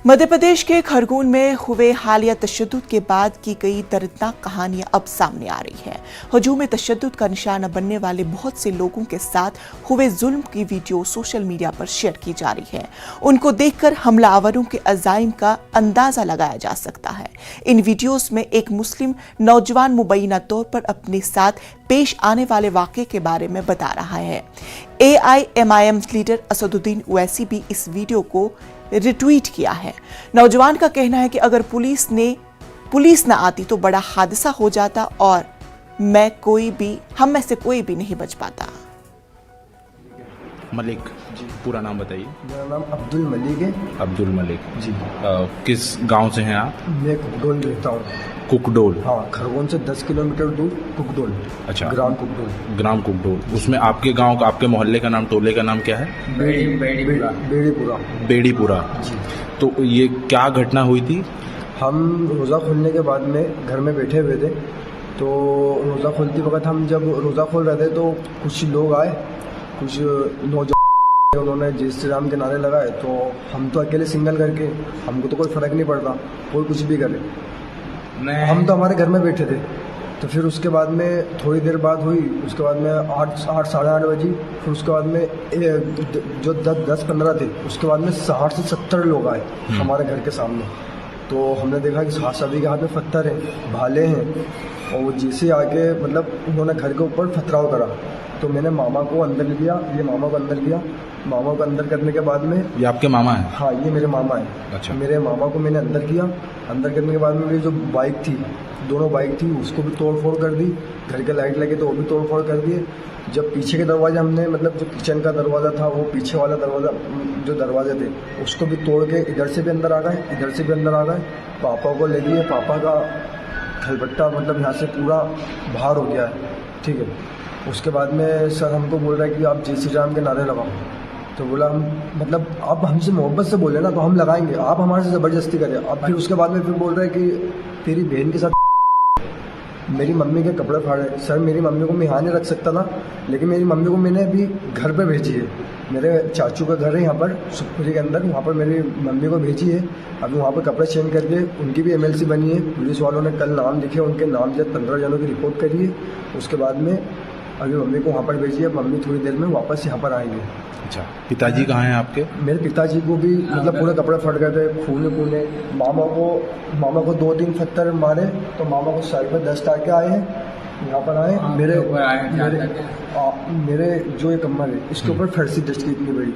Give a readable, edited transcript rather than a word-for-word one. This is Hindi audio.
मध्य प्रदेश के खरगोन में हुए हालिया तशद्दुद के बाद की कई दर्दनाक कहानियां अब सामने आ रही हैं। हजूम तशद्दुद का निशाना बनने वाले बहुत से लोगों के साथ हुए जुल्म की वीडियो सोशल मीडिया पर शेयर की जा रही है। उनको देखकर हमलावरों के अज़ाइम का अंदाजा लगाया जा सकता है। इन वीडियोस में एक मुस्लिम नौजवान मुबैना तौर पर अपने साथ पेश आने वाले वाक़े के बारे में बता रहा है। AIMIM लीडर असदुद्दीन ओवैसी भी इस वीडियो को रिट्वीट किया है। नौजवान का कहना है कि अगर पुलिस ना आती तो बड़ा हादसा हो जाता और हम में से कोई भी नहीं बच पाता। मलिक जी, पूरा नाम बताइए। मेरा नाम अब्दुल मलिक है। अब्दुल मलिक जी। किस गांव से हैं आप? मैं कुकडोल रहता हूँ। कुकडोल? हाँ, खरगोन से 10 किलोमीटर दूर कुकडोल। अच्छा, ग्राम कुकडोल। ग्राम कुकडोल। उसमें आपके गांव का, आपके मोहल्ले का नाम, टोले का नाम क्या है? बेड़ीपुरा। बेड़ीपुरा जी। तो ये क्या घटना हुई थी? हम रोज़ा खोलने के बाद में घर में बैठे हुए थे, तो रोज़ा खोलते वक्त हम जब रोज़ा खोल रहे थे तो कुछ लोग आए, कुछ नौजवान, उन्होंने जय श्री राम के नारे लगाए। तो हम तो अकेले सिंगल करके, हमको तो कोई फ़र्क नहीं पड़ता, कोई कुछ भी करे, हम तो हमारे घर में बैठे थे। तो फिर उसके बाद में थोड़ी देर बाद हुई, उसके बाद में 8 साढ़े 8 बजी, फिर उसके बाद में जो 10-15 थे, उसके बाद में 60 से 70 लोग आए हमारे घर के सामने। तो हमने देखा कि सभी के हाथ में पत्थर है, भाले हैं, और वो जैसे आके मतलब उन्होंने घर के ऊपर पथराव करा। तो मैंने मामा को अंदर लिया, ये मामा को अंदर किया। मामा को अंदर करने के बाद में, ये आपके मामा हैं? हाँ, ये मेरे मामा हैं। अच्छा। मेरे मामा को मैंने अंदर किया। अंदर करने के बाद में मेरी जो बाइक थी, दोनों बाइक थी, उसको भी तोड़ फोड़ कर दी। घर के लाइट लगे तो वो भी तोड़ फोड़ कर दिए। जब पीछे के दरवाजे हमने, मतलब जो किचन का दरवाज़ा था, वो पीछे वाला दरवाज़ा, जो दरवाजे थे, उसको भी तोड़ के इधर से भी अंदर आ गए, इधर से भी अंदर आ गए। पापा को ले लिए, पापा का खलबट्टा मतलब यहाँ से पूरा बाहर हो गया है। ठीक है। उसके बाद में सर हमको बोल रहा है कि आप जय श्री राम के नारे लगाओ। तो बोला हम, मतलब आप हमसे मोहब्बत से बोले ना तो हम लगाएंगे, आप हमारे से ज़बरदस्ती करें। अब फिर उसके बाद में फिर बोल रहे हैं कि तेरी बहन के साथ मेरी मम्मी के कपड़े फाड़े। सर, मेरी मम्मी को मैं यहाँ नहीं रख सकता था, लेकिन मेरी मम्मी को मैंने अभी घर पे भेजी है। मेरे चाचू का घर है यहाँ पर सुखपुरी के अंदर, वहाँ पर मेरी मम्मी को भेजी है। अभी वहाँ पर कपड़े चेंज करके उनकी भी MLC बनी है। पुलिस वालों ने कल नाम लिखे, उनके नाम जब 15 जनों की रिपोर्ट करी है। उसके बाद में अभी मम्मी को वहाँ पर भेजी है। मम्मी थोड़ी देर में वापस यहाँ पर आएंगे। अच्छा, पिताजी कहाँ हैं आपके? मेरे पिताजी को भी मतलब पूरे कपड़े फट गए थे, खूने। मामा को 2-3 पत्थर मारे, तो मामा को साइड में 10 टाके आए हैं। यहाँ पर आए मेरे जो एक कमर है, इसके ऊपर फर्सी डस्ट की इतनी बड़ी।